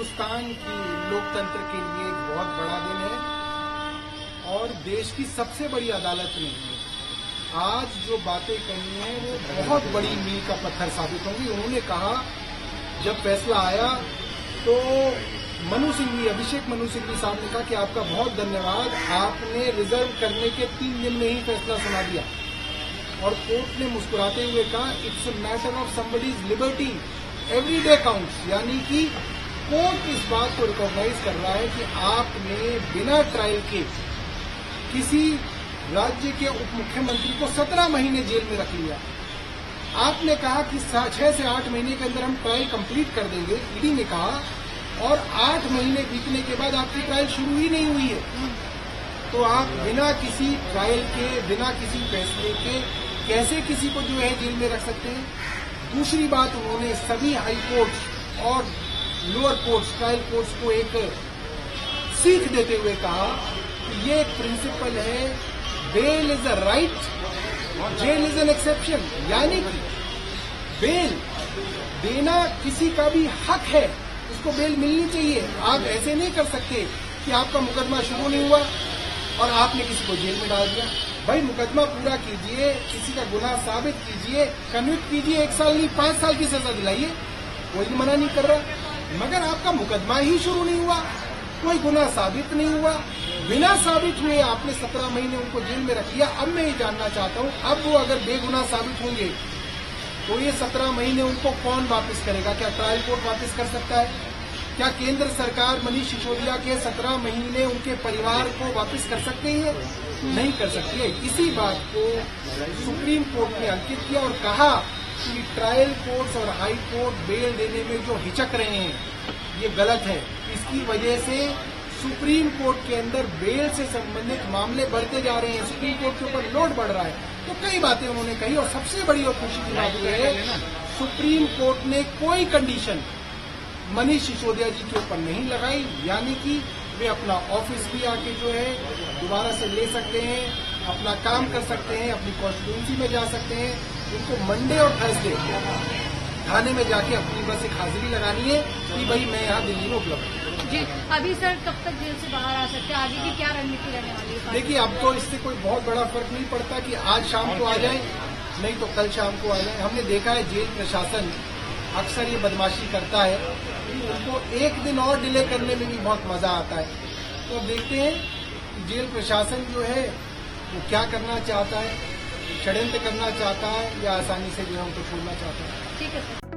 हिंदुस्तान की लोकतंत्र के लिए एक बहुत बड़ा दिन है और देश की सबसे बड़ी अदालत ने आज जो बातें कही हैं वो बहुत बड़ी मील का पत्थर साबित होंगी। उन्होंने कहा, जब फैसला आया तो अभिषेक मनु सिंघवी साहब ने कहा कि आपका बहुत धन्यवाद, आपने रिजर्व करने के 3 दिन में ही फैसला सुना दिया। और कोर्ट ने मुस्कुराते हुए कहा, it's a matter of somebody's liberty, every day counts. यानी कि कोर्ट इस बात को रिकॉग्नाइज कर रहा है कि आपने बिना ट्रायल के किसी राज्य के उप मुख्यमंत्री को 17 महीने जेल में रख लिया। आपने कहा कि 6 से 8 महीने के अंदर हम ट्रायल कंप्लीट कर देंगे, ईडी ने कहा, और 8 महीने बीतने के बाद आपकी ट्रायल शुरू ही नहीं हुई है। तो आप बिना किसी ट्रायल के, बिना किसी फैसले के कैसे किसी को जो है जेल में रख सकते हैं। दूसरी बात, उन्होंने सभी हाई कोर्ट्स और लोअर कोर्ट्स, ट्रायल कोर्ट्स को एक सीख देते हुए कहा कि ये एक प्रिंसिपल है, bail is a right, jail is an exception. यानी कि बेल देना किसी का भी हक है, उसको बेल मिलनी चाहिए। आप ऐसे नहीं कर सकते कि आपका मुकदमा शुरू नहीं हुआ और आपने किसी को जेल में डाल दिया। भाई, मुकदमा पूरा कीजिए, किसी का गुनाह साबित कीजिए, कन्विक्ट कीजिए, 1 साल नहीं 5 साल की सजा दिलाइए, कोई मना नहीं कर रहा। मगर आपका मुकदमा ही शुरू नहीं हुआ, कोई गुनाह साबित नहीं हुआ, बिना साबित हुए आपने 17 महीने उनको जेल में रख लिया। अब मैं ये जानना चाहता हूँ, अब वो अगर बेगुनाह साबित होंगे तो ये 17 महीने उनको कौन वापस करेगा? क्या ट्रायल कोर्ट वापस कर सकता है? क्या केंद्र सरकार मनीष सिसोदिया के 17 महीने उनके परिवार को वापस कर सकती है? नहीं कर सकती है। इसी बात को सुप्रीम कोर्ट ने अंकित किया और कहा कि ट्रायल कोर्ट्स और हाई कोर्ट बेल देने में जो हिचक रहे हैं, ये गलत है। इसकी वजह से सुप्रीम कोर्ट के अंदर बेल से संबंधित मामले बढ़ते जा रहे हैं, सुप्रीम कोर्ट के ऊपर लोड बढ़ रहा है। तो कई बातें उन्होंने कही और सबसे बड़ी और खुशी की बात यह है, सुप्रीम कोर्ट ने कोई कंडीशन मनीष सिसोदिया जी के ऊपर नहीं लगाई। यानी कि वे अपना ऑफिस भी आके जो है दोबारा से ले सकते हैं, अपना काम कर सकते हैं, अपनी कॉन्स्टिट्यूंसी में जा सकते हैं। उनको मंडे और थर्सडे थाने में जाके अपनी बस एक हाजिरी लगानी है कि भाई मैं यहाँ दिल्ली में उपलब्ध हूँ। जी, अभी सर कब तक जेल से बाहर आ सकते हैं? आगे की क्या रणनीति रहने वाली है? देखिए, अब तो इससे कोई बहुत बड़ा फर्क नहीं पड़ता कि आज शाम को आ जाए, नहीं तो कल शाम को आ जाए। हमने देखा है जेल प्रशासन अक्सर ये बदमाशी करता है, उनको 1 दिन और डिले करने में भी बहुत मजा आता है। तो अब देखते हैं कि जेल प्रशासन जो है वो क्या करना चाहता है, षड्यंत्र करना चाहता है या आसानी से जो है उनको छोड़ना चाहता है। ठीक है सर।